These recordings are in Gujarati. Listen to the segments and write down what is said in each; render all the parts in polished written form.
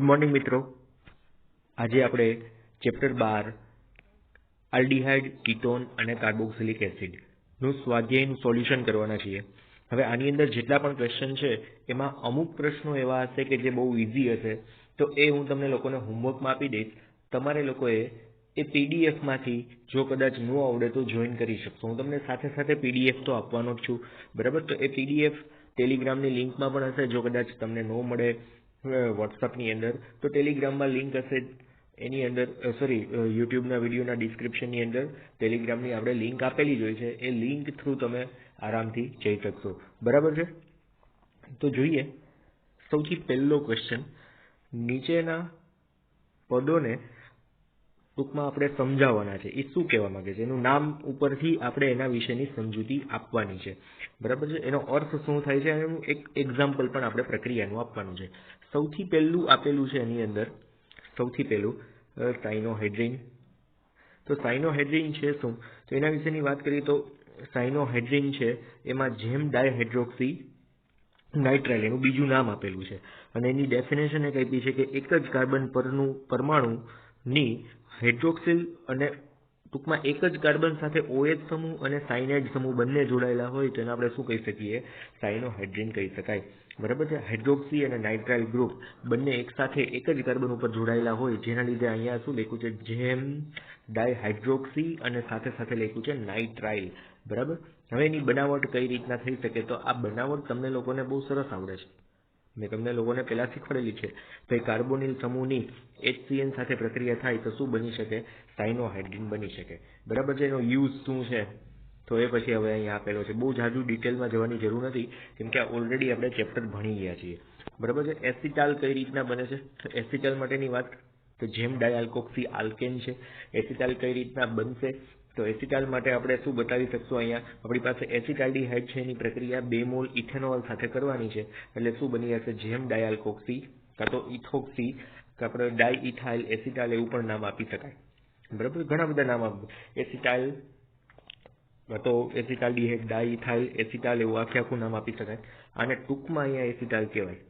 ગુડ મોર્નિંગ મિત્રો. આજે આપણે ચેપ્ટર 12 આલ્ડીહાઇડ, કીટોન અને કાર્બોક્સિલિક એસિડનું સ્વાધ્યાયનું સોલ્યુશન કરવાના છીએ. હવે આની અંદર જેટલા પણ ક્વેશ્ચન છે એમાં અમુક પ્રશ્નો એવા હશે કે જે બહુ ઇઝી હશે, તો એ હું તમને લોકોને હોમવર્કમાં આપી દઈશ. તમારે લોકોએ એ પીડીએફમાંથી જો કદાચ ન આવડે તો જોઈન કરી શકશો. હું તમને સાથે સાથે પીડીએફ તો આપવાનો જ છું, બરાબર? તો એ પીડીએફ ટેલિગ્રામની લિંકમાં પણ હશે. જો કદાચ તમને ન મળે વોટ્સઅપની અંદર તો ટેલિગ્રામમાં લિંક હશે, એની અંદર યુટ્યુબના વિડીયોના ડિસ્ક્રિપ્શનની અંદર ટેલિગ્રામની આપણે લિંક આપેલી જ હોય છે. એ લિંક થ્રુ તમે આરામથી જઈ શકશો, બરાબર છે? તો જોઈએ સૌથી પહેલો ક્વેશ્ચન. નીચેના પદોને ટૂંકમાં આપણે સમજાવવાના છે. એ શું કહેવા માંગે છે, એનું નામ ઉપરથી આપણે એના વિશેની સમજૂતી આપવાની છે, બરાબર છે? એનો અર્થ શું થાય છે, એનું એક એક્ઝામ્પલ પણ આપણે પ્રક્રિયાનું આપવાનું છે. સૌથી પહેલું આપેલું છે એની અંદર, સૌથી પહેલું સાયનોહાઇડ્રિન. તો સાયનોહાઇડ્રિન છે શું, તો એના વિશેની વાત કરીએ તો સાયનોહાઇડ્રિન છે એમાં જેમ ડાયહાઇડ્રોક્સી નાઇટ્રાઇલ એનું બીજું નામ આપેલું છે, અને એની ડેફિનેશન એક આપી છે કે એક જ કાર્બન પરનું પરમાણુની હાઇડ્રોક્સિલ અને ટૂંકમાં એક જ કાર્બન સાથે OH સમૂહ અને સાયનાઇડ સમૂહ બંને જોડાયેલા હોય તો એને આપણે શું કહી શકીએ? સાયનોહાઇડ્રિન કહી શકાય, બરાબર છે? હાઇડ્રોક્સી અને નાઇટ્રાઇલ ગ્રુપ બંને એક સાથે એક જ કાર્બન ઉપર જોડાયેલા હોય, જેના લીધે અહીંયા શું લખ્યું છે? જેમ ડાયહાઇડ્રોક્સી અને સાથે સાથે લખ્યું છે નાઇટ્રાઇલ, બરાબર? હવે એની બનાવટ કઈ રીતના થઈ શકે, તો આ બનાવટ તમને લોકોને બહુ સરસ આવડે છે. મેં તમને લોકોને પહેલા શીખવાડેલી છે. ભાઈ કાર્બોનિલ સમૂહની HCN સાથે પ્રક્રિયા થાય તો શું બની શકે? સાયનોહાઇડ્રિન બની શકે, બરાબર છે? એનો યુઝ શું છે તો એ પછી હવે અહીંયા આપેલો છે. બહુ જાજુ ડિટેલમાં જવાની જરૂર નથી, કેમ કે ઓલરેડી આપણે ચેપ્ટર ભણી ગયા છીએ, બરાબર છે? એસિટાલ કઈ રીતના બને છે, તો એસિટાલ માટેની વાત, તો જેમ ડાયઆલ્કોક્સી આલ્કેન છે, એસિટાલ કઈ રીતના બનશે, તો એસિટાલ માટે આપણે શું બતાવી શકશું? અહીંયા આપણી પાસે એસિટાલ્ડીહાઇડ છે, એની પ્રક્રિયા 2 મોલ ઇથેનોલ સાથે કરવાની છે, એટલે શું બની જશે? જેમ ડાયઆલ્કોક્સી કાં તો ઇથોક્સી કે આપણે ડાયઇથાઇલ એસિટાલ એવું પણ નામ આપી શકાય, બરાબર? ઘણા બધા નામ એસિટાઇલ તો એસિટાલ્ડીહાઇડ, ડાયઇથાઇલ એસિટાલ એવું આખું નામ આપી શકાય. આને ટૂંકમાં અહીંયા એસિટાલ કહેવાય.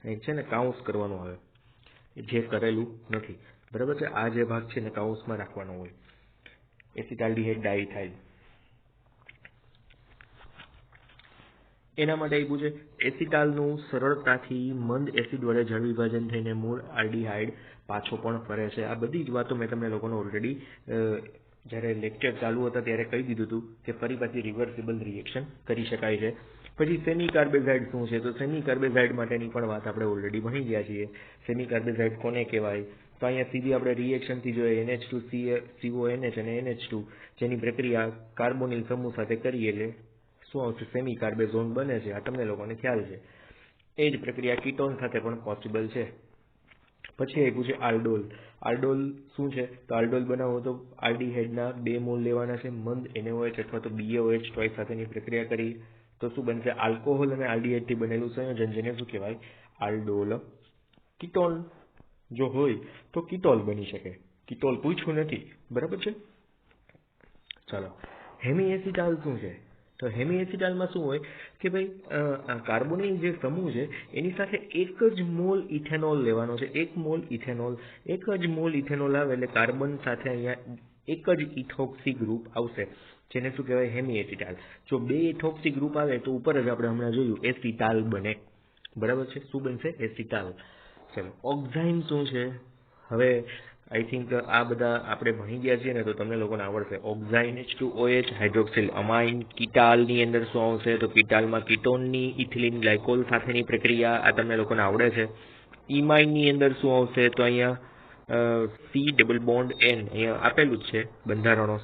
અહીં છે ને કાઉન્સ કરવાનું આવે, જે કરેલું નથી, બરાબર છે? આ જે ભાગ છે ને કાઉન્સમાં રાખવાનો હોય. એસિટાલ્ડીહાઇડ, ડાયઇથાઇલ એના માટે આપ્યું છે. એસિટાલનું સરળતાથી મંદ એસિડ વડે જળ વિભાજન થઈને મૂળ આલ્ડીહાઇડ પાછો પણ ફરે છે. આ બધી જ વાતો મેં તમને લોકોને ઓલરેડી જ્યારે લેક્ચર ચાલુ હતા ત્યારે કહી દીધું હતું કે ફરી પાછી રિવર્સિબલ રિએક્શન કરી શકાય છે. પછી સેમી કાર્બેઝાઇડ શું છે, તો સેમી કાર્બેઝાઇડ માટેની પણ વાત આપણે ઓલરેડી ભણી ગયા છીએ. સેમી કાર્બેઝાઇડ કોને કહેવાય, તો અહીંયા સીધી આપણે રિએક્શનથી જોઈએ NH2CONH અને NH2 જેની પ્રક્રિયા કાર્બોનિલ સમૂહ સાથે કરીએ એટલે શું આવશે? સેમી કાર્બેઝોન બને છે. આ તમને લોકોને ખ્યાલ છે. એ જ પ્રક્રિયા કીટોન સાથે પણ પોસિબલ છે. પછી આપ્યું છે આલ્ડોલ. આલ્ડોલ શું છે, તો આલ્ડોલ બનાવવો તો આલ્ડીહાઇડના 2 મોલ લેવાના છે, મંદ NaOH અથવા તો BaOH ટોય સાથેની પ્રક્રિયા કરી તો શું બનશે? આલ્કોહોલ અને આલ્ડીહાઇડથી બનેલું સંયોજન, જેને શું કહેવાય? આલ્ડોલ. કીટોન જો હોય તો કીટોલ બની શકે. કીટોલ પૂછ્યું નથી, બરાબર છે? ચાલો, હેમી એસિટાલ શું છે, તો હેમી એસિટાલમાં શું હોય કે ભાઈ કાર્બોનિલ જે સમૂહ છે એની સાથે એક જ મોલ ઇથેનોલ લેવાનો છે. એક મોલ ઇથેનોલ, એક જ મોલ ઇથેનોલ આવે એટલે કાર્બન સાથે અહીંયા એક જ ઇથોક્સી ગ્રુપ આવશે, જેને શું કહેવાય? Hemi acetal. જો 2 ઇથોક્સી ગ્રુપ આવે તો ઉપર જ આપણે હમણાં જોયું એસિટાલ બને, બરાબર છે? શું બનશે? એસિટાલ. ચલો, ઓક્ઝાઇન શું છે? હવે આઈ થિંક આ બધા આપણે ભણી ગયા છીએ ને તો તમને લોકોને આવડશે. ઓક્ઝાઇન H2OH હાઇડ્રોક્સિલ અમાઇન. કીટાલની અંદર શું આવશે, તો કીટાલમાં કીટોનની ઇથિલિન ગ્લાયકોલ સાથેની પ્રક્રિયા આ તમને લોકોને આવડે છે. ઇમાઇનની અંદર શું આવશે, તો અહીંયા C ડબલ બોન્ડ N અહીંયા આપેલું જ છે બંધારણો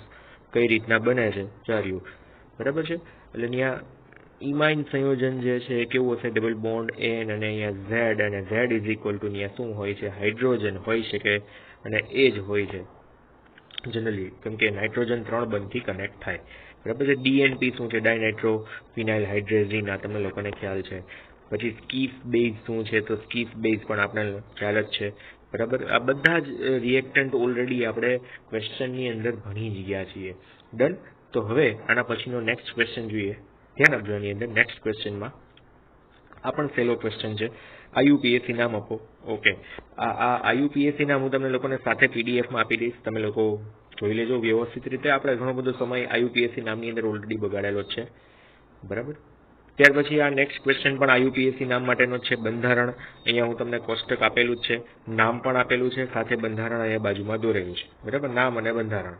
કઈ રીતના બને છે ચાર્યું, બરાબર છે? એટલે અહીંયા ઇમાઇન સંયોજન જે છે એ કેવું હશે? ડબલ બોન્ડ N અને અહીંયા Z, અને Z ઇઝ ઇક્વલ ટુ અહીંયા શું હોય છે? હાઇડ્રોજન હોઈ શકે, અને એ જ હોય છે જનરલી, કેમ કે નાઇટ્રોજન 3 બંધથી કનેક્ટ થાય, બરાબર છે? DNP શું છે? ડાયનાઇટ્રો ફિનાઇલ હાઇડ્રેઝિન, આ તમને લોકોને ખ્યાલ છે. પછી સ્કીફ બેઝ શું છે, તો સ્કીફ બેઝ પણ આપણે ખ્યાલ જ છે, બરાબર? આ બધા જ રિએક્ટન્ટ ઓલરેડી આપણે ક્વેશ્ચનની અંદર ભણી જ ગયા છીએ. ડન. તો હવે આના પછીનો નેક્સ્ટ ક્વેશ્ચન જોઈએ. ધ્યાન આપજો. આની અંદર નેક્સ્ટ ક્વેશ્ચનમાં આ પણ સહેલો ક્વેશ્ચન છે. આઈયુપીએસસી નામ આપો. ઓકે, આ આઈયુપીએસસી નામ હું તમને લોકોને સાથે પીડીએફમાં આપી દઈશ, તમે લોકો જોઈ લેજો વ્યવસ્થિત રીતે. આપણે ઘણો બધો સમય આઈયુપીએસસી નામની અંદર ઓલરેડી બગાડેલો જ છે, બરાબર. ત્યાર પછી આ નેક્સ્ટ ક્વેશ્ચન પણ આઈયુપીએસસી નામ માટેનો જ છે. બંધારણ, અહીંયા હું તમને કોષ્ટક આપેલું જ છે, નામ પણ આપેલું છે, સાથે બંધારણ અહીંયા બાજુમાં દોરેલું છે, બરાબર. નામ અને બંધારણ.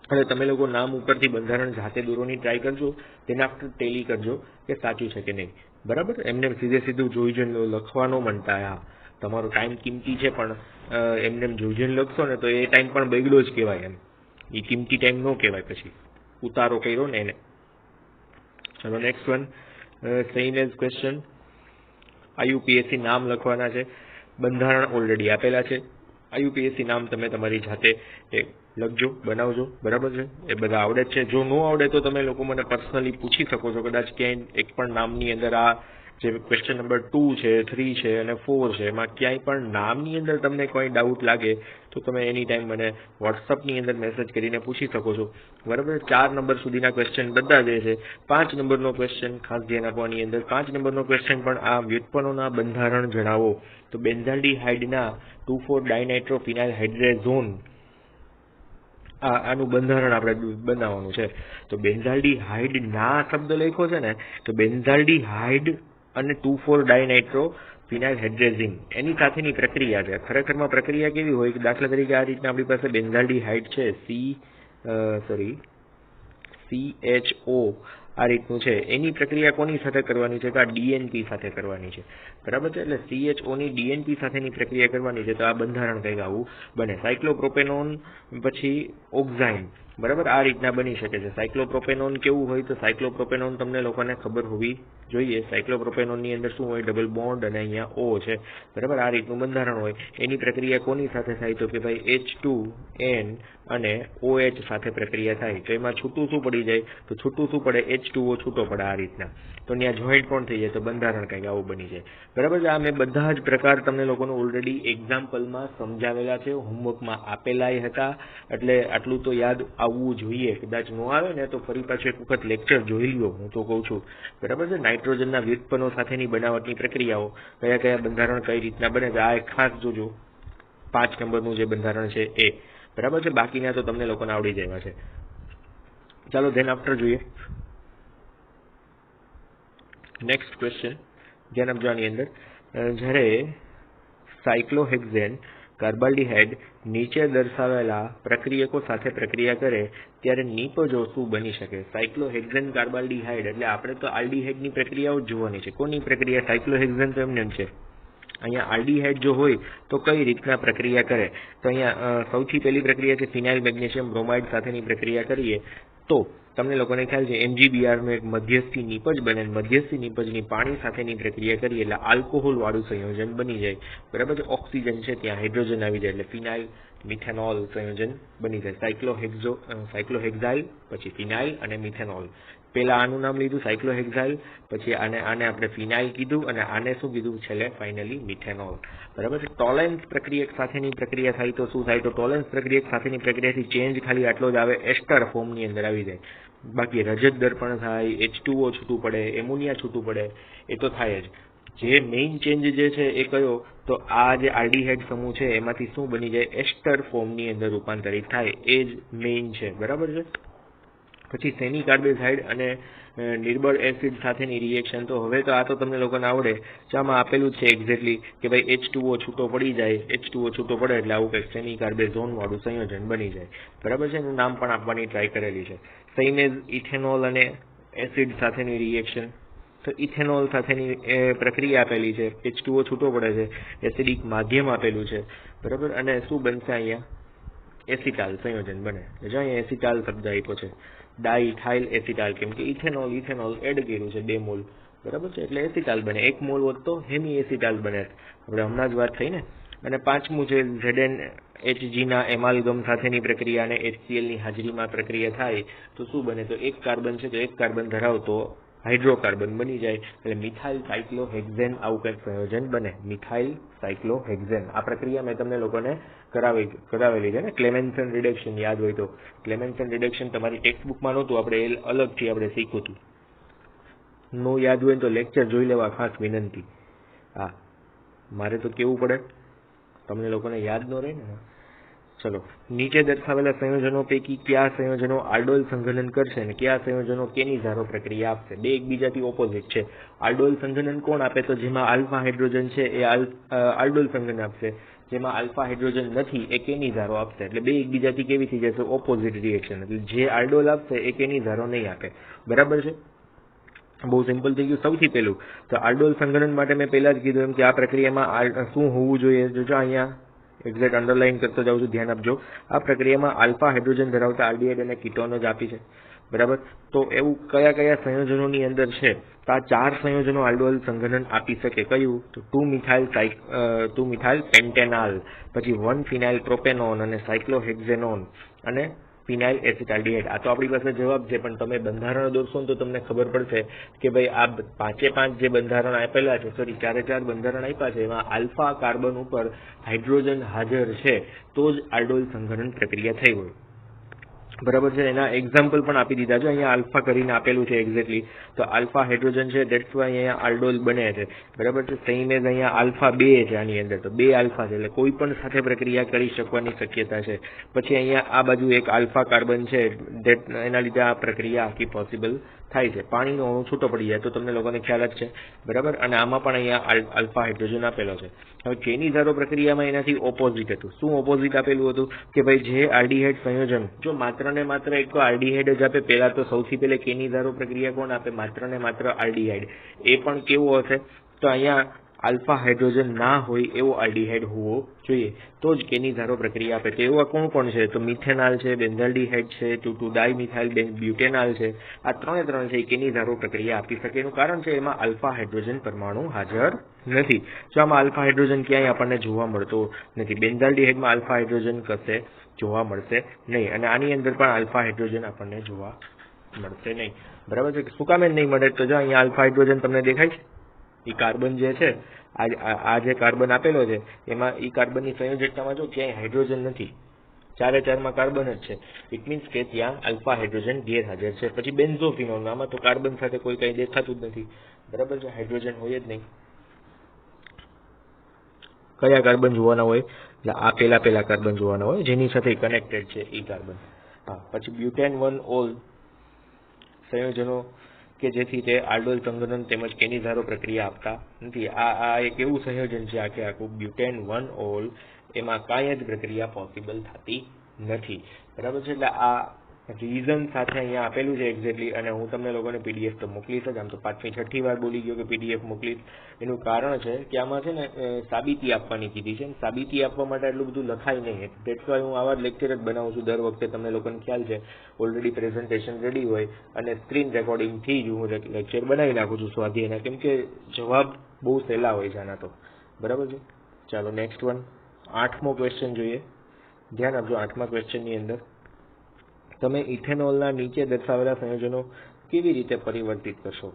હવે તમે લોકો નામ ઉપરથી બંધારણ જાતે દોરવાની ટ્રાય કરજો, તેના આફ્ટર ટેલી કરજો કે સાચું છે કે નહીં, બરાબર. એમને સીધું જોઈ જોઈને લખવાનો મનતા. હા, તમારો ટાઈમ કિંમતી છે, પણ એમને જોઈ જોઈને લખશો ને તો એ ટાઈમ પણ બગડ્યો જ કહેવાય. એમ એ કિંમતી ટાઈમ ન કહેવાય, પછી ઉતારો કર્યો ને એને. ચલો next one, same as question. IUPAC નામ લખવાના છે, બંધારણ ઓલરેડી આપેલા છે. આઈયુપીએસસી નામ તમે તમારી જાતે લખજો, બનાવજો, બરાબર છે. એ બધા આવડે જ છે. જો ન આવડે તો તમે લોકો મને પર્સનલી પૂછી શકો છો. કદાચ ક્યાંય એક પણ નામની અંદર આ જે ક્વેશ્ચન નંબર 2 છે, 3 છે અને 4 છે, એમાં ક્યાંય પણ નામની અંદર તમને કોઈ ડાઉટ લાગે તો તમે એની ટાઈમ મને વોટ્સઅપની અંદર મેસેજ કરીને પૂછી શકો છો, બરાબર. 4 નંબર સુધીના ક્વેશ્ચન બધા જે છે. 5 નંબરનો ક્વેશ્ચન ખાસ ધ્યાન આપવાની અંદર, 5 નંબરનો ક્વેશ્ચન પણ આ વ્યુત્પન્નોના બંધારણ જણાવો. તો બેન્ઝાલ્ડીહાઇડના 2,4-ડાયનાઇટ્રોફિનાઇલ હાઇડ્રેઝોન, આનું બંધારણ આપણે બનાવવાનું છે. તો બેન્ઝાલ્ડીહાઇડ ના શબ્દ લખ્યો છે ને, તો બેન્ઝાલ્ડીહાઇડ અને 2,4-ડાયનાઇટ્રોફિનાઇલ હાઇડ્રેઝિન એની સાથેની પ્રક્રિયા છે. ખરેખરમાં પ્રક્રિયા કેવી હોય કે દાખલા તરીકે આ રીતના આપણી પાસે બેન્ઝાલ્ડીહાઇડ છે, CHO આ રીતનું છે. એની પ્રક્રિયા કોની સાથે કરવાની છે? તો આ DNP સાથે કરવાની છે, બરાબર છે. એટલે CHO ની DNP સાથેની પ્રક્રિયા કરવાની છે. તો આ બંધારણ કંઈક આવું બને. સાયક્લોપ્રોપેનોન પછી ઓક્ઝાઇન, બરાબર, આ રીતના બની શકે છે. સાયક્લોપ્રોપેનોન કેવું હોય? તો સાયક્લોપ્રોપેનોન તમને લોકોને ખબર હોવી જોઈએ. સાયક્લોપ્રોપેનોનની અંદર શું હોય? ડબલ બોન્ડ અને અહીંયા O છે, બરાબર. આ રીતનું બંધારણ હોય. એની પ્રક્રિયા કોની સાથે થાય? તો કે ભાઈ H2N અને OH સાથે પ્રક્રિયા થાય. તો એમાં છૂટું શું પડી જાય? તો છૂટું શું પડે? H2O છૂટો પડે આ રીતના. તો ત્યાં જોઈન્ટ પણ થઈ જાય. તો બંધારણ કંઈક આવું બની જાય, બરાબર છે. આ મેં બધા જ પ્રકાર તમને લોકોને ઓલરેડી એક્ઝામ્પલમાં સમજાવેલા છે, હોમવર્કમાં આપેલાય હતા. એટલે આટલું તો યાદ આવવું જોઈએ. કદાચ ન આવે ને તો ફરી પાછું એક વખત લેક્ચર જોઈ લ્યો, હું તો કહું છું, બરાબર છે. નાઇટ્રોજનના વ્યુત્પન્નો સાથેની બનાવટની પ્રક્રિયાઓ, કયા કયા બંધારણ કઈ રીતના બને છે, આ એક ખાસ જોજો. 5 નંબરનું જે બંધારણ છે એ, બરાબર છે. બાકીના તો તમને લોકોને આવડી જાય છે. ચાલો ધેન આફ્ટર જોઈએ નેક્સ્ટ ક્વેશ્ચન. ધ્યાન આપજો આની અંદર. જ્યારે સાયક્લોહેક્ઝેન કાર્બાલ્ડીહાઇડ નીચે દર્શાવેલા પ્રક્રિયકો સાથે પ્રક્રિયા કરે ત્યારે નિપજો શું બની શકે? સાયક્લોહેક્ઝેન કાર્બાલ્ડીહાઇડ એટલે આપણે તો આલ્ડીહાઇડની પ્રક્રિયાઓ જ જોવાની છે. કોની પ્રક્રિયા? સાયક્લોહેક્ઝેન તો એમને છે. અહીંયા આલ્ડીહાઇડ જો હોય તો કઈ રીતના પ્રક્રિયા કરે? તો અહીંયા સૌથી પહેલી પ્રક્રિયા છે ફિનાઇલ મેગ્નેશિયમ બ્રોમાઇડ સાથેની પ્રક્રિયા કરીએ તો તમને લોકોને ખ્યાલ છે MgBr નું એક મધ્યસ્થી નિપજ બને. મધ્યસ્થી નિપજની પાણી સાથેની પ્રક્રિયા કરીએ એટલે આલ્કોહોલ વાળું સંયોજન બની જાય, બરાબર છે. ઓક્સિજન છે ત્યાં હાઇડ્રોજન આવી જાય એટલે ફિનાઇલ મિથેનોલ સંયોજન બની જાય. સાયક્લોહેક્ઝાઇલ, પછી ફિનાઇલ અને મિથેનોલ. પહેલા આનું નામ લીધું સાયક્લોહેક્ઝાઇલ, પછી આને આપણે ફિનાઇલ કીધું અને આને શું કીધું છેલ્લે? ફાઇનલી મિથેનોલ, બરાબર છે. ટોલેન્સ પ્રક્રિયક સાથેની પ્રક્રિયા થાય તો શું થાય? તો ટોલેન્સ પ્રક્રિયક સાથેની પ્રક્રિયાથી ચેન્જ ખાલી આટલો જ આવે, એસ્ટર ફોર્મની અંદર આવી જાય. બાકી રજત દર્પણ થાય, H2O છૂટું પડે, એમોનિયા છૂટું પડે, એ તો થાય જ. જે મેઇન ચેન્જ જે છે એ કયો? તો આ જે આલ્ડીહાઇડ સમૂહ છે એમાંથી શું બની જાય? એસ્ટર ફોર્મની અંદર રૂપાંતરિત થાય, એ જ મેઇન છે, બરાબર છે. પછી સેમી કાર્બેઝાઇડ અને નિર્બળ એસિડ સાથેની રિએક્શન. તો હવે તો આ તો તમને લોકોને આવડે છે, આમાં આપેલું જ છે એક્ઝેક્ટલી કે ભાઈ H2O છૂટો પડી જાય. H2O છૂટો પડે એટલે આવું કંઈક સેમી કાર્બેઝોન વાળું સંયોજન બની જાય, બરાબર છે. એનું નામ પણ આપવાની ટ્રાય કરેલી છે. સેમ એઝ ઇથેનોલ અને એસિડ સાથેની રિએક્શન. તો ઇથેનોલ સાથેની પ્રક્રિયા આપેલી છે, H2O છૂટો પડે છે, એસિડિક માધ્યમ આપેલું છે, બરાબર. અને શું બનશે? અહીંયા એસિટાલ સંયોજન બને. જો અહીંયા એસિટાલ શબ્દ આપ્યો છે, ડાઇથાઇલ એસિટાલ, કેમ કે ઇથેનોલ એડ કર્યું છે 2 મોલ, બરાબર છે. એટલે એસિટાલ બને. 1 મોલ હોત તો હેમી એસિટાલ બને. આપણે હમણાં જ વાત થઈ ને. અને 5મું છે ZnHG ના એમાલ્ગમ સાથેની પ્રક્રિયા અને HCl ની હાજરીમાં પ્રક્રિયા થાય તો શું બને? તો 1 કાર્બન છે તો 1 કાર્બન ધરાવતો હાઇડ્રોકાર્બન બની જાય એટલે મિથાઇલ સાયક્લોહેક્ઝેન આવું કંઈક સંયોજન બને. Methyl cyclohexane. આ પ્રક્રિયા મેં તમને લોકોને કરાવેલી છે ને. ક્લેમેન્સન રિડક્શન યાદ હોય તો. ક્લેમેન્સન રિડક્શન તમારી ટેક્સ્ટબુકમાં નહોતું, આપણે અલગથી આપણે શીખ્યું હતું. નો યાદ હોય તો લેક્ચર જોઈ લેવા ખાસ વિનંતી. હા, મારે તો કેવું પડે, તમને લોકોને યાદ ન રહે ને. ચલો, નીચે દર્શાવેલા સંયોજનો પૈકી કયા સંયોજનો આલ્ડોલ સંઘનન કરશે અને કયા સંયોજનો કેની-ઝારો પ્રક્રિયા આપશે? બે એકબીજાથી ઓપોઝિટ છે. આલ્ડોલ સંઘનન કોણ આપે? તો જેમાં આલ્ફા હાઇડ્રોજન છે એ આલ્ડોલ સંઘનન આપશે, જેમાં આલ્ફા હાઇડ્રોજન નથી એ કેની-ઝારો આપશે. એટલે બે એકબીજાથી કેવી થઈ જશે? Opposite reaction. એટલે જે આલ્ડોલ આપશે એ કેની-ઝારો નહીં આપે. બરાબર છે? બહુ સિમ્પલ થઈ ગયું. સૌથી પહેલું તો આલ્ડોલ સંઘનન માટે મેં પહેલા જ કીધું એમ કે આ પ્રક્રિયામાં શું હોવું જોઈએ? જો અહીંયા એક્ઝેક્ટ અંડરલાઈન કરતો જાઉં છું, ધ્યાન આપજો. આ પ્રક્રિયામાં આલ્ફા હાઇડ્રોજન ધરાવતા આલ્ડીહાઇડ અને કીટોન જ આપી છે. બરાબર? તો એવું કયા કયા સંયોજનોની અંદર છે? તો આ 4 સંયોજનો આલ્ડોલ સંઘનન આપી શકે. કયું? તો 2 મિથાઇલ પેન્ટેનાલ, પછી 1 ફિનાઇલ પ્રોપેનોન અને સાયક્લોહેક્ઝેનોન અને ફિનાઇલ એસિટાલ્ડીહાઇડ. આ તો આપણી પાસે જવાબ છે, પણ તમે બંધારણ દોરશો ને તો તમને ખબર પડશે કે ભાઈ આ 5 જે બંધારણ આપેલા છે, સોરી 4 બંધારણ આપ્યા છે, એમાં આલ્ફા કાર્બન ઉપર હાઇડ્રોજન હાજર છે તો જ આલ્ડોલ સંઘનન પ્રક્રિયા થઈ હોય. બરાબર છે? એના એક્ઝામ્પલ પણ આપી દીધા છે. અહીંયા આલ્ફા કરીને આપેલું છે એક્ઝેક્ટલી. તો આલ્ફા હાઇડ્રોજન છે, ધેટ્સ વાય અહીંયા આલ્ડોલ બને છે. બરાબર છે? સેમ એઝ અહીંયા આલ્ફા 2 છે આની અંદર, તો 2 આલ્ફા છે એટલે કોઈ પણ સાથે પ્રક્રિયા કરી શકવાની શક્યતા છે. પછી અહીંયા આ બાજુ એક આલ્ફા કાર્બન છે, એના લીધે આ પ્રક્રિયા આખી પોસિબલ થાય છે. પાણીનો અણુ છૂટો પડી જાય તો તમને લોકોને ખ્યાલ જ છે. બરાબર? અને આમાં પણ અહીંયા આલ્ફા હાઇડ્રોજન આપેલો છે. હવે કેની-ઝારો પ્રક્રિયામાં એનાથી ઓપોઝિટ હતું. શું ઓપોઝિટ આપેલું હતું? કે ભાઈ જે આલ્ડીહાઇડ સંયોજન જો માત્ર ને માત્ર એક તો આલ્ડીહાઇડ જ આપે, પહેલા તો સૌથી પહેલા કેની-ઝારો પ્રક્રિયા કોણ આપે? માત્ર ને માત્ર આલ્ડીહાઇડ. એ પણ કેવો હશે? તો અહીંયા આલ્ફા હાઇડ્રોજન ના હોય એવો આલ્ડીહાઇડ હોવો જોઈએ તો જ કેની-ઝારો પ્રક્રિયા આપે. તો એવા કોણ છે? તો મિથેનાલ છે, બેન્ઝાલ્ડીહાઇડ છે, 2,2-ડાયમિથાઇલ બ્યુટેનાલ છે. આ ત્રણે છે એ કેની-ઝારો પ્રક્રિયા આપી શકે. એનું કારણ છે એમાં આલ્ફા હાઇડ્રોજન પરમાણુ હાજર નથી. જો આમાં આલ્ફા હાઇડ્રોજન ક્યાંય આપણને જોવા મળતો નથી. બેન્ઝાલ્ડીહાઇડમાં આલ્ફા હાઇડ્રોજન કશે જોવા મળશે નહીં, અને આની અંદર પણ આલ્ફા હાઇડ્રોજન આપણને જોવા મળશે નહીં. બરાબર છે? શું કામ નહીં મળે? તો જો અહીંયા આલ્ફા હાઇડ્રોજન તમને દેખાય છે, એ કાર્બન જે છે, આ જે કાર્બન આપેલો છે એમાં એ કાર્બનની સંયોજકતામાં જો ક્યાંય હાઇડ્રોજન નથી, 4 કાર્બન જ છે. ઇટ મીન્સ કે ત્યાં આલ્ફા હાઇડ્રોજન ગેરહાજર છે. પછી બેન્ઝોફિનોલ, આમાં તો કાર્બન સાથે કોઈ કઈ દેખાતું જ નથી. બરાબર છે? હાઇડ્રોજન હોય જ નહીં. કયા કાર્બન જોવાના હોય? એટલે આ પેલા કાર્બન જોવાના હોય જેની સાથે કનેક્ટેડ છે એ કાર્બન. હા, પછી બ્યુટેન 1-ઓલ સંયોજનો કે જેથી તે આલ્ડોલ સંઘનન તેમજ કેની-ઝારો પ્રક્રિયા આપતા નથી. આ એક એવું સંયોજન છે આખું બ્યુટેન 1-ઓલ, એમાં કાંઈ જ પ્રક્રિયા પોસિબલ થતી નથી. બરાબર છે? એટલે આ રીઝન સાથે અહીંયા આપેલું છે એક્ઝેક્ટલી, અને હું તમને લોકોને પીડીએફ તો મોકલીશ જ. આમ તો 5મી-6ઠ્ઠી વાર બોલી ગયો કે પીડીએફ મોકલીશ. એનું કારણ છે કે આમાં છે ને સાબિતી આપવાની કીધી છે. સાબિતી આપવા માટે એટલું બધું લખાય નહીં. ધેટ્સ વાય હું આવા લેક્ચર જ બનાવું છું દર વખતે. તમને લોકોને ખ્યાલ છે, ઓલરેડી પ્રેઝન્ટેશન રેડી હોય અને સ્ક્રીન રેકોર્ડિંગથી જ હું લેક્ચર બનાવી નાખું છું સ્વાધ્યાયના, કેમ કે જવાબ બહુ સહેલા હોય છે આના તો. બરાબર છે? ચાલો નેક્સ્ટ વન, 8મો ક્વેશ્ચન જોઈએ. ધ્યાન આપજો. 8મા ક્વેશ્ચનની અંદર તમે ઇથેનોલના નીચે દર્શાવેલા સંયોજનો કેવી રીતે પરિવર્તિત કરશો?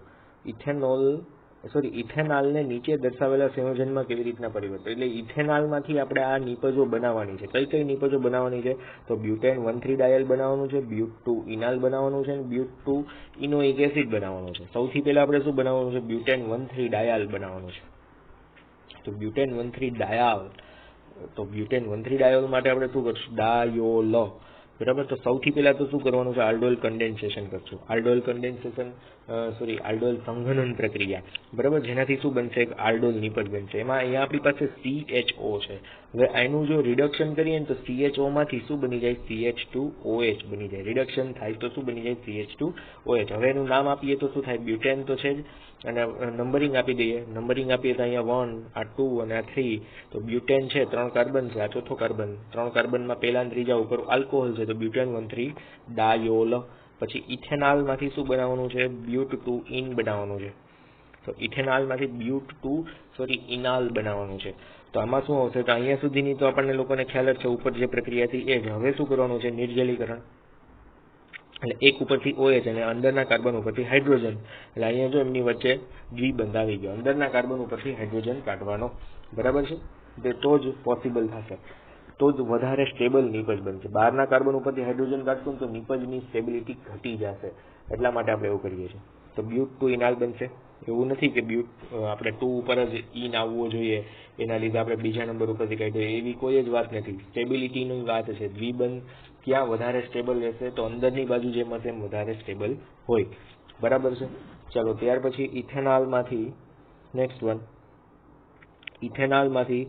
ઇથેનાલને નીચે દર્શાવેલા સંયોજનમાં કેવી રીતના પરિવર્તિત? એટલે ઇથેનાલમાંથી આપણે આ નિપજો બનાવવાની છે. કઈ નિપજો બનાવવાની છે? તો બ્યુટેન 1,3-ડાયલ બનાવવાનું છે, બ્યુટ 2 ઇનાલ બનાવવાનું છે, અને બ્યુટ 2 ઇનોઇક એસિડ બનાવવાનું છે. સૌથી પહેલા આપણે શું બનાવવાનું છે? બ્યુટેન 1,3-ડાયલ બનાવવાનું છે. તો બ્યુટેન 1,3-ડાયલ, તો બ્યુટેન 1,3-ડાયોલ માટે આપણે શું કરશું? ડાયોલ. બરાબર? તો સૌથી પહેલા તો શું કરવાનું છે? આલ્ડોલ કન્ડેન્સેશન કરશું. આલ્ડોલ સંઘનન પ્રક્રિયા. બરાબર? જેનાથી શું બનશે? એક આલ્ડોલ નિપજ બનશે. એમાં અહીંયા આપણી પાસે CHO છે. હવે આનું જો રિડક્શન કરીએ ને તો CHO માંથી શું બની જાય? CH2OH બની જાય. રિડક્શન થાય તો શું બની જાય? CH2OH. હવે એનું નામ આપીએ તો શું થાય? બ્યુટેન તો છે જ, અને નંબરિંગ આપી દઈએ. નંબરિંગ આપીએ તો અહીંયા 1, આ 2 અને આ 3. તો બ્યુટેન છે, 3 કાર્બન છે, આ ચોથો કાર્બન. 3 કાર્બનમાં પહેલા અને ત્રીજા ઉપર આલ્કોહોલ છે, તો બ્યુટેન 1,3-ડાયોલ. પછી ઇથેનાલમાંથી શું બનાવવાનું છે? બ્યુટ 2 ઇન બનાવવાનું છે. તો ઇથેનાલમાંથી ઇનાલ બનાવવાનું છે. તો આમાં શું આવશે? તો અહીંયા સુધીની તો આપણને લોકોને ખ્યાલ જ છે, ઉપર જે પ્રક્રિયા હતી એ જ. હવે શું કરવાનું છે? નિર્જલીકરણ. એટલે એક ઉપરથી OH અને અંદરના કાર્બન ઉપરથી હાઇડ્રોજન. એટલે અહીંયા જો એમની વચ્ચે દ્વિબંધ આવી ગયો, અંદરના કાર્બન ઉપરથી હાઇડ્રોજન કાઢવાનો. બરાબર છે? તો જ પોસિબલ થશે, તો જ વધારે સ્ટેબલ નિપજ બનશે. બહારના કાર્બન ઉપરથી હાઇડ્રોજન કાઢશું તો નિપજની સ્ટેબિલિટી ઘટી જશે. એટલા માટે આપણે એવું કરીએ છીએ. તો બ્યુટ ટુ ઇનાલ બનશે. એવું નથી કે બ્યુટ આપણે 2 ઉપર જ ઇન આવવો જોઈએ એના લીધે આપણે બીજા નંબર ઉપરથી કાઢીએ, એવી કોઈ જ વાત નથી. સ્ટેબિલિટીની વાત છે. દ્વિબંધ ક્યાં વધારે સ્ટેબલ રહેશે, તો અંદરની બાજુ જેમ હશે એમ વધારે સ્ટેબલ હોય. બરાબર છે. ચાલો ત્યાર પછી ઇથેનોલમાંથી નેક્સ્ટ વન, ઇથેનોલમાંથી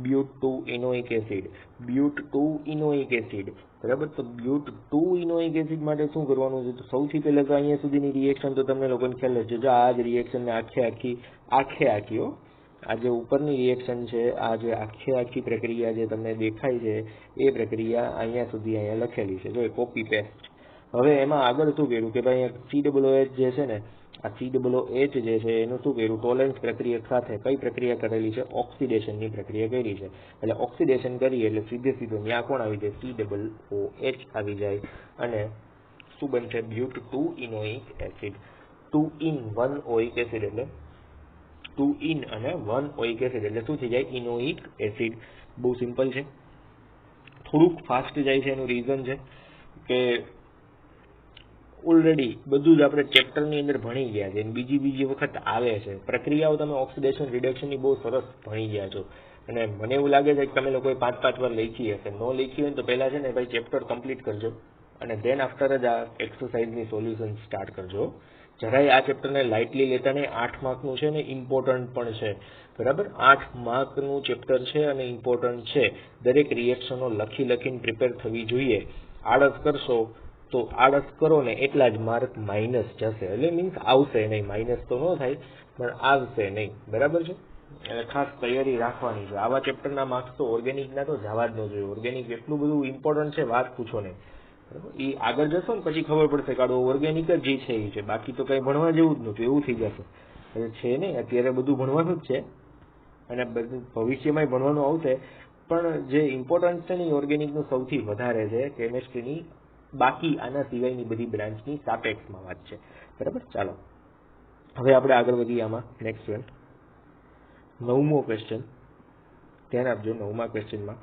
but two enoic acid. But two enoic acid, બરાબર. તો બ્યુટ ટુ ઇનોઇક એસિડ માટે શું કરવાનું છે? તો સૌથી પહેલા તો અહીંયા સુધીની રિએક્શન તો તમને લોકોને ખ્યાલ જ છે. જો આ જ રિએક્શનને આખે આખી આ જે ઉપરની રિએક્શન છે, આ જે આખી પ્રક્રિયા જે તમને દેખાય છે એ પ્રક્રિયા અહીંયા સુધી અહીંયા લખેલી છે. જો એ કોપી પેસ્ટ. હવે એમાં આગળ શું કર્યું કે ભાઈ COOH જે છે ને, આ COOH જે છે એનું શું કર્યું? ટોલેન્સ પ્રક્રિયક સાથે કઈ પ્રક્રિયા કરેલી છે? ઓક્સિડેશનની પ્રક્રિયા કરી છે. એટલે ઓક્સિડેશન કરી એટલે સીધો ત્યાં કોણ આવી જાય? COOH આવી જાય અને શું બનશે? But two enoic acid. 2 in 1 oic acid એટલે 2 in અને 1 ઓઇક એસિડ એટલે શું થઈ જાય? ઇનોઇક એસિડ. બહુ સિમ્પલ છે. થોડુંક ફાસ્ટ જાય છે, એનું રીઝન છે કે ઓલરેડી બધું જ આપણે ચેપ્ટરની અંદર ભણી ગયા છે, બીજી વખત આવે છે. પ્રક્રિયાઓ તમે ઓક્સિડેશન રિડક્શનની બહુ સરસ ભણી ગયા છો અને મને એવું લાગે છે કે તમે લોકોએ 5 વાર લખી હશે. ન લખી હોય તો પહેલા છે ને ભાઈ ચેપ્ટર કમ્પ્લીટ કરજો અને ધેન આફ્ટર જ આ એક્સરસાઇઝની સોલ્યુશન સ્ટાર્ટ કરજો. જરાય આ ચેપ્ટરને લાઇટલી લેતા નહીં. 8 માર્કનું છે ને ઇમ્પોર્ટન્ટ પણ છે, બરાબર. 8 માર્કનું ચેપ્ટર છે અને ઇમ્પોર્ટન્ટ છે. દરેક રિએક્શનો લખીને પ્રિપેર થવી જોઈએ. આળસ કરશો તો આળસ કરો ને એટલા જ માર્ક માઇનસ જશે. એટલે મીન્સ આવશે નહીં, માઇનસ તો ન થાય પણ આવશે નહીં, બરાબર છે. એટલે ખાસ તૈયારી રાખવાની છે. આવા ચેપ્ટરના માર્ક્સ તો ઓર્ગેનિકના તો જવા જ ન જોઈએ. ઓર્ગેનિક એટલું બધું ઇમ્પોર્ટન્ટ છે, વાત પૂછો નહીં. એ આગળ જશો ને પછી ખબર પડશે કે ઓર્ગેનિક જ જે છે એ છે, બાકી તો કઈ ભણવા જેવું જ નથી, એવું થઈ જશે. છે નહીં, અત્યારે બધું ભણવાનું જ છે અને બધું ભવિષ્યમાં ભણવાનું આવશે, પણ જે ઇમ્પોર્ટન્ટ છે ને એ ઓર્ગેનિકનું સૌથી વધારે છે. કેમેસ્ટ્રીની બાકી આના સિવાયની બધી બ્રાન્ચની સાપેક્ષમાં વાત છે, બરાબર. ચાલો હવે આપણે આગળ વધીએ આમાં. નેક્સ્ટ વન, 9મો ક્વેશ્ચન. ધ્યાન આપજો. 9મા ક્વેશ્ચનમાં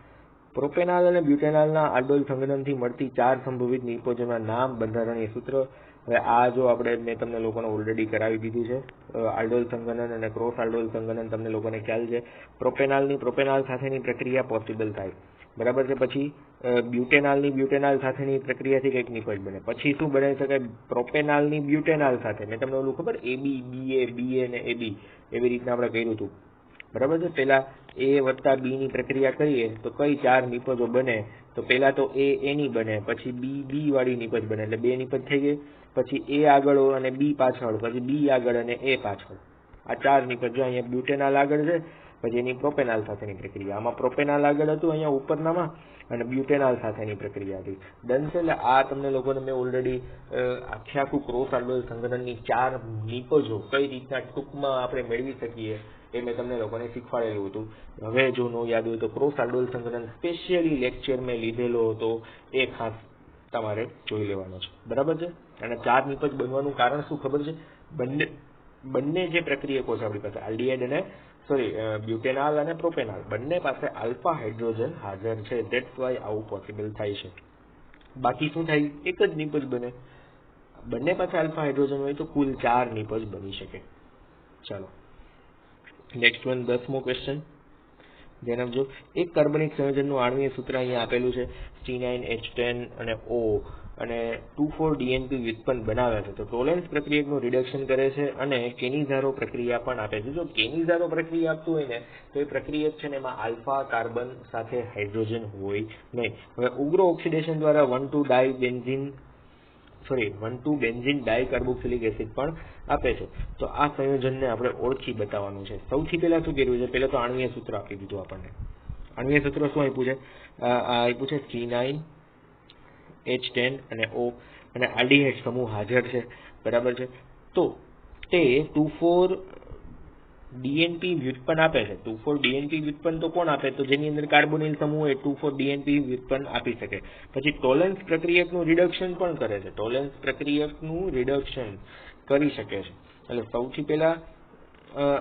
પ્રોપેનોલ અને બ્યુટેનોલના આલ્ડોલ સંઘનનથી મળતી 4 સંભવિત નિપજોના નામ, બંધારણીય સૂત્ર. હવે આ જો મેં તમને લોકોને ઓલરેડી કરાવી દીધું છે. આલ્ડોલ સંઘનન અને ક્રોસ આલ્ડોલ સંઘનન તમને લોકોને ખ્યાલ છે. પ્રોપેનોલ સાથેની પ્રક્રિયા પોસિબલ થાય, બરાબર છે. પછી બ્યુટેનોલ સાથેની પ્રક્રિયાથી કંઈક નિપજ બને. પછી શું બનાવી શકાય? પ્રોપેનોલની બ્યુટેનોલ સાથે. મેં તમને ઓલું ખબર AB, BA અને AB એવી રીતના આપણે કર્યું હતું, બરાબર છે. પેલા A વત્તા B ની પ્રક્રિયા કરીએ તો કઈ 4 નિપજો બને? તો પેલા તો A ની બને, પછી B વાળી નિપજ બને, એટલે 2 નિપજ થઈ ગઈ. પછી A આગળ અને B પાછળ, પછી B આગળ અને A પાછળ. આ 4 નિપજ. જો અહીંયા બ્યુટેનોલ આગળ છે, પછી એની પ્રોપેનોલ સાથેની પ્રક્રિયા. આમાં પ્રોપેનોલ આગળ હતું અહીંયા ઉપરનામાં અને બ્યુટેનોલ સાથેની પ્રક્રિયા હતી. ડન છે. એટલે આ તમને લોકોને મેં ઓલરેડી આખું ક્રોસ આલ્ડોલ સંઘનનની 4 નિપજો કઈ રીતના ટૂંકમાં આપણે મેળવી શકીએ એ મેં તમને લોકોને શીખવાડેલું હતું. હવે જો ન યાદ હોય તો ક્રોસ આલ્ડોલ સંઘનન સ્પેશિયલી લેક્ચર મેં લીધેલો હતો, એ ખાસ તમારે જોઈ લેવાનો છે, બરાબર છે. અને 4 નિપજ બનવાનું કારણ શું ખબર છે? બંને જે પ્રક્રિયકો છે આપણી પાસે, આલ્ડીહાઇડ અને બ્યુટેનોલ અને પ્રોપેનોલ, બંને પાસે આલ્ફા હાઇડ્રોજન હાજર છે. ધેટ્સ વાય આવું પોસિબલ થાય છે. બાકી શું થાય? એક જ નિપજ બને. બંને પાસે આલ્ફા હાઇડ્રોજન હોય તો કુલ 4 નિપજ બની શકે. ચાલો નેક્સ્ટ વન, 10મો ક્વેશ્ચન. ધ્યાન આપજો. એક કાર્બનિક સંયોજનનું આણ્વીય સૂત્ર અહીંયા આપેલું છે. C9H10 અને O અને 2,4-DNP વ્યુત્પન્ન બનાવે છે. તો ટોલેન્સ પ્રક્રિયકનું રિડક્શન કરે છે અને કેનિઝારો પ્રક્રિયા પણ આપે છે. જો કેનિઝારો પ્રક્રિયા આપતું હોય ને તો એ પ્રક્રિયક છે ને એમાં આલ્ફા કાર્બન સાથે હાઇડ્રોજન હોય નહીં. હવે ઉગ્ર ઓક્સિડેશન દ્વારા 1,2-બેન્ઝીન ડાયકાર્બોક્સિલિક એસિડ પણ આપે છે. તો આ સંયોજનને આપણે ઓળખી બતાવવાનું છે. સૌથી પહેલા શું કર્યું છે? પહેલા તો આણ્વીય સૂત્ર આપી દીધું આપણને. આણ્વીય સૂત્ર શું આપ્યું છે? આપ્યું છે C9H10 અને O અને આલ્ડીહાઇડ સમૂહ હાજર છે, બરાબર છે. તો તે 2,4-DNP વ્યુત્પન્ન આપે છે. 2,4-DNP વ્યુત્પન્ન તો કોણ આપે? તો જેની અંદર કાર્બોનિલ સમૂહ એ 2,4-DNP વ્યુત્પન્ન આપી શકે. પછી ટોલેન્સ પ્રક્રિયકનું રિડક્શન પણ કરે છે. ટોલેન્સ પ્રક્રિયકનું રિડક્શન કરી શકે છે. એટલે સૌથી પહેલા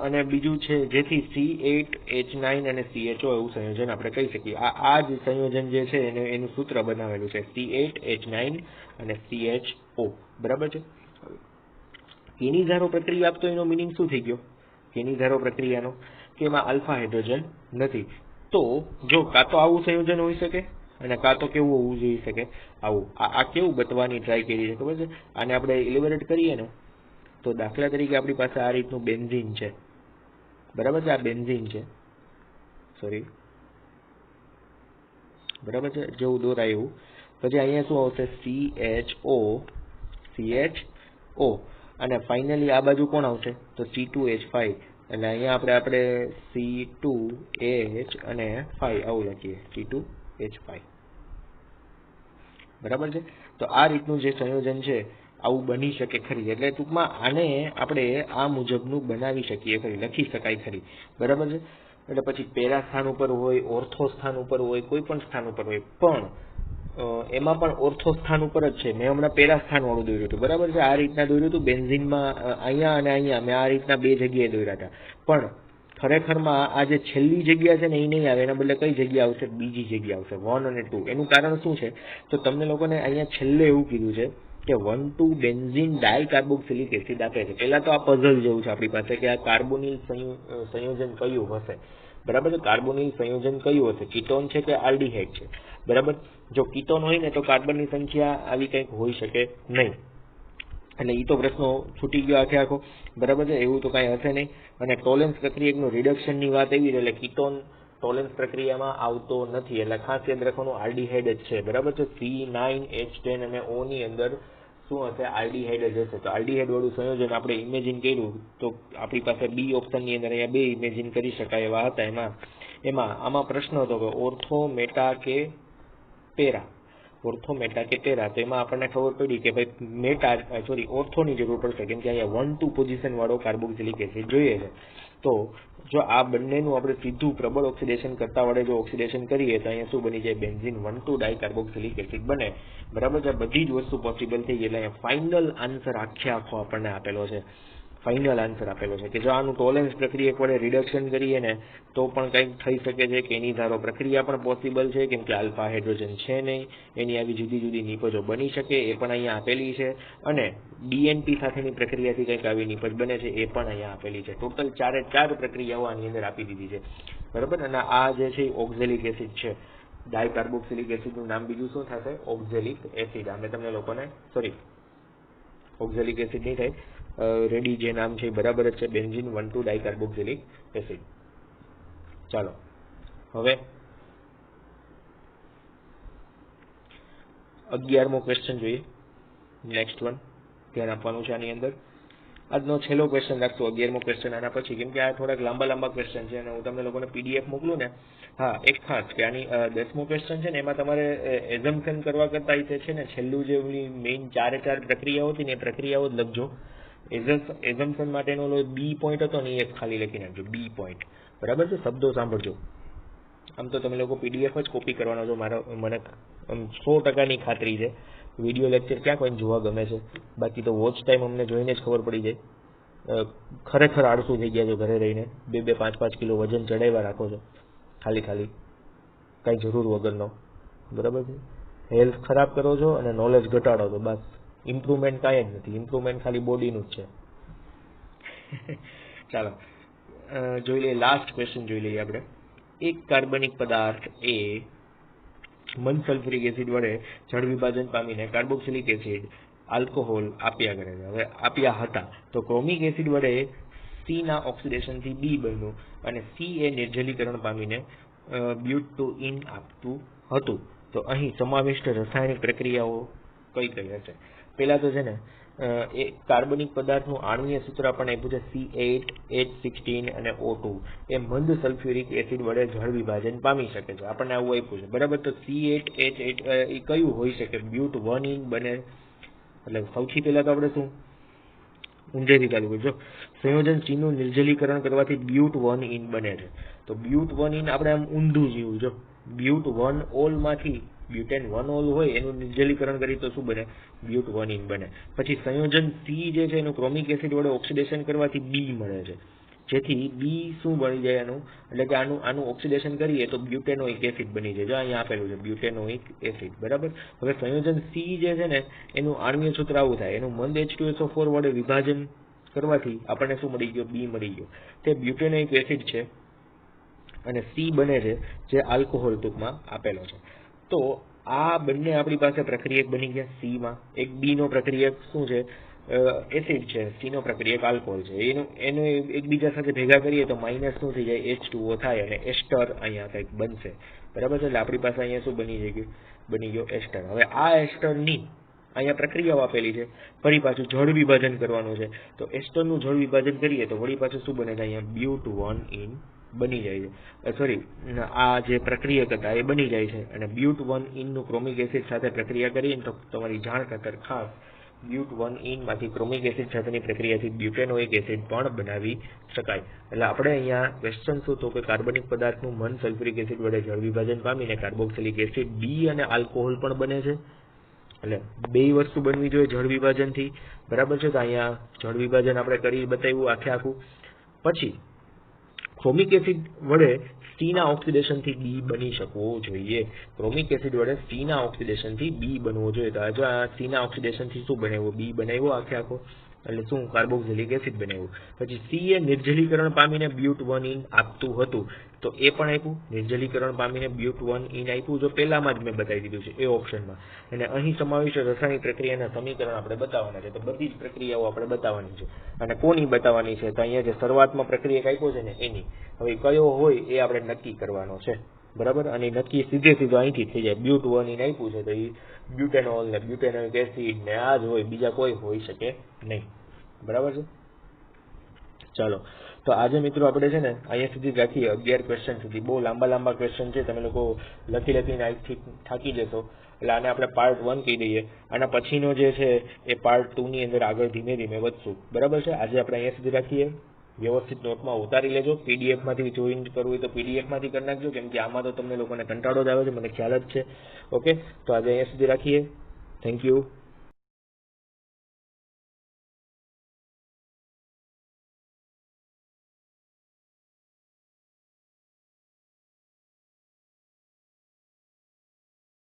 અને બીજું છે જેથી C8H9 અને CHO એવું સંયોજન આપણે કહી શકીએ. આ જ સંયોજન જે છે એનું સૂત્ર બનાવેલું છે, C8H9 અને CHO, બરાબર છે. કેની ધારો પ્રક્રિયા આપતો એનો મિનિંગ શું થઈ ગયો? કેની ધારો પ્રક્રિયાનો કે એમાં આલ્ફા હાઇડ્રોજન નથી. તો જો કાં તો આવું સંયોજન હોઈ શકે અને કાં તો કેવું હોવું જોઈ શકે, આવું. આ કેવું બતવાની ટ્રાય કરી છે ખબર છે? આને આપણે ઇલેબોરેટ કરીએ ને તો દાખલા તરીકે આપણી પાસે આ રીતનું બેન્ઝીન છે, બરાબર છે? આ બેન્ઝીન છે, સોરી, બરાબર છે, જેવું દોરાય એવું. પછી અહીંયા શું આવશે? CHO અને ફાઇનલી આ બાજુ કોણ આવશે? તો C2H5. એટલે અહીંયા આપણે C2H અને 5 આવું લખીએ, C2H5, બરાબર છે? તો આ રીતનું જે સંયોજન છે આવું બની શકે ખરી. એટલે ટૂંકમાં આને આપણે આ મુજબનું બનાવી શકીએ ખરી, લખી શકાય ખરી, બરાબર છે? એટલે પછી પેરા સ્થાન ઉપર હોય, ઓર્થો સ્થાન ઉપર હોય, કોઈ પણ સ્થાન ઉપર હોય, પણ એમાં પણ ઓર્થો સ્થાન ઉપર જ છે. મેં હમણાં પેરા સ્થાન વાળું દોર્યું હતું, બરાબર છે? આ રીતના દોર્યું હતું બેન્ઝીનમાં, અહીંયા અને અહીંયા મેં આ રીતના બે જગ્યાએ દોર્યા હતા. પણ ખરેખરમાં આ જે છેલ્લી જગ્યા છે ને એ નહીં આવે, એના બદલે કઈ જગ્યા આવશે? બીજી જગ્યા આવશે, 1 અને 2. એનું કારણ શું છે? તો તમને લોકોને અહીંયા છેલ્લે એવું કીધું છે કે 1,2 બેન્ઝીન ડાયકાર્બોક્સિલિક એસિડ આપે છે. પહેલા તો આ પઝલ જેવું છે આપણી પાસે કે આ કાર્બોનિલ સંયોજન કયું હશે, બરાબર છે? કાર્બોનિલ સંયોજન કયું હશે? કીટોન છે કે આલ્ડીહાઇડ છે, બરાબર? જો કીટોન હોય ને તો કાર્બનની સંખ્યા આવી કંઈક હોઈ શકે નહીં. એટલે એ તો પ્રશ્નો છૂટી ગયો આખે આખો, બરાબર છે? એવું તો કાંઈ હશે નહીં. અને ટોલેન્સ પ્રક્રિયાનું રિડક્શનની વાત એવી છે, એટલે કીટોન ટોલેન્સ પ્રક્રિયામાં આવતો નથી. એટલે ખાસ યાદ રાખવાનું આલ્ડીહાઇડ જ છે, બરાબર છે? C9H10 અને O ની અંદર શું હશે? આલ્ડીહાઇડ જ હશે. તો આલ્ડીહાઇડ વાળું સંયોજન આપણે ઇમેજિન કર્યું તો આપણી પાસે બી ઓપ્શનની અંદર અહીંયા બે ઇમેજિન કરી શકાય એવા હતા. આમાં પ્રશ્ન હતો કે ઓર્થો, મેટા કે પેરા, ઓર્થો, મેટા કે પેરા. તો એમાં આપણને ખબર પડી કે ભાઈ ઓર્થોની જરૂર પડશે, કેમ કે અહીંયા 1,2 પોઝિશન વાળો કાર્બોક્સિલિક એસિડ જોઈએ છે. તો જો આ બંનેનું આપણે સીધું પ્રબળ ઓક્સિડેશન કરતા વડે જો ઓક્સિડેશન કરીએ તો અહીંયા શું બની જાય? બેન્ઝીન 1,2 ડાયકાર્બોક્સિલિક એસિડ બને, બરાબર છે? બધી જ વસ્તુ પોસિબલ થઈ ગઈ. એટલે અહીંયા ફાઇનલ આન્સર આખો આપણને આપેલો છે, ફાઇનલ આન્સર આપેલો છે કે જો આનું ટોલેન્સ પ્રક્રિયા વડે રિડક્શન કરીએ ને તો પણ કંઈક થઈ શકે છે, કે એની ધારો પ્રક્રિયા પણ પોસિબલ છે, કેમ કે આલ્ફા હાઇડ્રોજન છે નહીં, એની આવી જુદી જુદી નિપજો બની શકે, એ પણ અહીંયા આપેલી છે. અને ડીએનપી સાથેની પ્રક્રિયાથી કંઈક આવી નિપજ બને છે, એ પણ અહીંયા આપેલી છે. ટોટલ 4 પ્રક્રિયાઓ આની અંદર આપી દીધી છે, બરાબર? અને આ જે છે ઓક્ઝેલિક એસિડ છે, ડાયકાર્બોક્સિલિક એસિડનું નામ બીજું શું થશે? Oxalic acid. અમે તમને લોકોને ઓક્ઝેલિક એસિડ નહીં થાય, રેડી જે નામ છે બરાબર જ છે, બેન્ઝીન 1,2 ડાયકાર્બોક્સિલિક એસિડ. ચાલો હવે 11મો ક્વેશ્ચન જોઈએ. નેક્સ્ટ વન ધ્યાન આપવાનું છે આની અંદર. આજનો છેલ્લો ક્વેશ્ચન રાખશું, 11મો ક્વેશ્ચન આના પછી, કેમ કે આ થોડાક લાંબા ક્વેશ્ચન છે અને હું તમને લોકોને PDF મોકલું ને. હા, એક ખાસ કે આની 10મો ક્વેશ્ચન છે ને એમાં તમારે એઝમ્પશન કરવા કરતા છે ને છેલ્લું જે મેઇન 4 પ્રક્રિયાઓ હતી ને એ પ્રક્રિયાઓ જ લખજો. એઝમ્પશન માટેનો બી પોઈન્ટ હતો ને એ ખાલી લખી નાખજો, બી પોઈન્ટ, બરાબર છે? શબ્દો સાંભળજો. આમ તો તમે લોકો PDF જ કોપી કરવાનો છો, મને 100%ની ખાતરી છે. વિડીયો લેક્ચર ક્યાં કોઈને જોવા ગમે છે? બાકી તો વોચ ટાઈમ અમને જોઈને જ ખબર પડી જાય. ખરેખર આળસુ થઈ ગયા છો, ઘરે રહીને 2-2, 5-5 કિલો વજન ચડાવ્યા રાખો છો ખાલી કાંઈ જરૂર વગરનો, બરાબર છે? હેલ્થ ખરાબ કરો છો અને નોલેજ ઘટાડો છો, બસ. ઇમ્પ્રુવમેન્ટ કાંઈ જ નથી, ઇમ્પ્રુવમેન્ટ ખાલી બોડીનું જ છે. ચાલો જોઈ લઈએ, લાસ્ટ ક્વેશ્ચન જોઈ લઈએ આપણે. એક કાર્બનિક પદાર્થ એ મન સલ્ફ્યુરિક એસિડ વડે જળ વિભાજન પામીને કાર્બોક્સિલિક એસિડ, આલ્કોહોલ આપ્યા કરે છે. હવે આપ્યા હતા તો ક્રોમિક એસિડ વડે C ના ઓક્સિડેશનથી B બન્યું અને C એ નિર્જલીકરણ પામીને બ્યુટોઇન આપતું હતું. તો અહીં સમાવિષ્ટ રાસાયણિક પ્રક્રિયાઓ કઈ હશે? પહેલા તો છે ને એ કાર્બનિક પદાર્થનું આણ્વીય સૂત્ર આપણને આપ્યું છે C8H16 અને O2. એ મંદ સલ્ફ્યુરિક એસિડ વડે જળ વિભાજન પામી શકે છે, આપણને આવું આપ્યું છે, બરાબર? તો C8H8 એ કયું હોઈ શકે? બ્યુટ 1 બને. એટલે સૌથી પહેલા તો આપણે શું ઊંધેથી ચાલુ કરજો. સંયોજન C નું નિર્જલીકરણ કરવાથી બ્યુટ 1 બને છે. તો બ્યુટ 1 આપણે આમ ઊંધું જીવું, જો બ્યુટ 1 ઓલ માંથી બ્યુટેન 1 ઓલ હોય એનું નિર્જલીકરણ કરી તો શું બને? બ્યુટ 1 બને. પછી સંયોજન C જે છે એનું ક્રોમિક એસિડ વડે ઓક્સિડેશન કરવાથી B મળે છે, જેથી B શું બની જાય એનું? એટલે કે આનું ઓક્સિડેશન કરીએ તો બ્યુટેનોઇક એસિડ બની જાય. જો અહીંયા આપેલું છે બ્યુટેનોઇક એસિડ, બરાબર? હવે સંયોજન C જે છે ને એનું આણ્વીય સૂત્ર આવું થાય, એનું મંદ H2SO4 વડે વિભાજન કરવાથી આપણને શું મળી ગયો? બી મળી ગયો. તે બ્યુટેનોઇક એસિડ છે અને સી બને છે જે આલ્કોહોલ ટૂંકમાં આપેલો છે. તો આ બંને આપણી પાસે પ્રક્રિયક બની ગયા સીમાં. એક બી નો પ્રક્રિયક શું છે? એસિડ છે. સી નો પ્રક્રિયક આલ્કોહોલ છે. એનું એકબીજા સાથે ભેગા કરીએ તો માઇનસ શું થઈ જાય? H2O થાય અને એસ્ટર અહીંયા કંઈક બનશે. બરાબર છે? એટલે આપણી પાસે અહીંયા શું બની ગયો? એસ્ટર. હવે આ એસ્ટરની અહીંયા પ્રક્રિયાઓ આપેલી છે. ફરી પાછું જળ વિભાજન કરવાનું છે. તો એસ્ટરનું જળ વિભાજન કરીએ તો વળી પાછું શું બને છે? અહીંયા બ્યુટ-1-ઇન બની જાય છે. સોરી, આ જે પ્રક્રિયક હતા એ બની જાય છે અને બ્યુટ-1-ઇન નું ક્રોમિક એસિડ સાથે પ્રક્રિયા કરીએ તો તમારી જાણ ખાતર ખાસ બ્યુટ-1-ઇન માંથી ક્રોમિક એસિડ સાથેની પ્રક્રિયાથી બ્યુટેનોઇક એસિડ પણ બનાવી શકાય. એટલે આપણે અહીંયા ક્વેશ્ચન શું તો કે કાર્બનિક પદાર્થનું મન સલ્ફ્યુરિક એસિડ વડે જળ વિભાજન પામીને કાર્બોક્સિલિક એસિડ બી અને આલ્કોહોલ પણ બને છે. એટલે બે વસ્તુ બનવી જોઈએ જળ વિભાજનથી. બરાબર છે? તો અહીંયા જળ વિભાજન આપણે કરી બતાવ્યું આખું. પછી ક્રોમિક એસિડ વડે સી ના ઓક્સિડેશન થી બી બની શકવો જોઈએ. ક્રોમિક એસિડ વડે સી ના ઓક્સિડેશન થી બી બનવો જોઈએ. તો જો આ સી ના ઓક્સિડેશન થી શું બનાવ્યો? બી બનાવ્યો આખો. એટલે શું? કાર્બોક્સિલિક એસિડ બનાવ્યું. પછી સી એ નિર્જલીકરણ પામીને બ્યુટ-1-ઇન આપતું હતું તો એ પણ આપ્યું. નિર્જલીકરણ પામીને બ્યુટ-1-ઇન આપ્યું. જો પહેલામાં જ મેં બતાવી દીધું છે એ ઓપ્શનમાં. અને અહીં સમાવિષ્ટ રાસાયણિક પ્રક્રિયાના સમીકરણ આપણે બતાવવાના છે. તો બધી જ પ્રક્રિયાઓ આપણે બતાવવાની છે. અને કોની બતાવવાની છે? તો અહીંયા જે શરૂઆતમાં પ્રક્રિયા આપ્યો છે ને એની. હવે કયો હોય એ આપણે નક્કી કરવાનો છે. બરાબર? અને નક્કી સીધો અહીંથી થઈ જાય. બ્યુટ-1-ઇન આપ્યું છે તો એ બ્યુટેનોલ ને બ્યુટેનોઇક એસિડ ને આ જ હોય, બીજા કોઈ હોઈ શકે નહીં. બરાબર છે? ચાલો, તો આજે મિત્રો આપણે છે ને અહીંયા સુધી રાખીએ 11 ક્વેશ્ચન સુધી. બહુ લાંબા ક્વેશ્ચન છે. તમે લોકો લખીને આજથી થાકી જશો. એટલે આને આપણે પાર્ટ 1 કહી દઈએ. આના પછીનો જે છે એ પાર્ટ 2 ની અંદર આગળ ધીમે ધીમે વધશું. બરાબર છે? આજે આપણે અહીંયા સુધી રાખીએ. વ્યવસ્થિત નોટમાં ઉતારી લેજો. પીડીએફ માંથી જોઈન કરવું હોય તો પીડીએફ માંથી કરી નાખજો, કેમ કે આમાં તો તમને લોકોને કંટાળો જ આવે છે, મને ખ્યાલ જ છે. ઓકે, તો આજે અહીંયા સુધી રાખીએ. Thank you.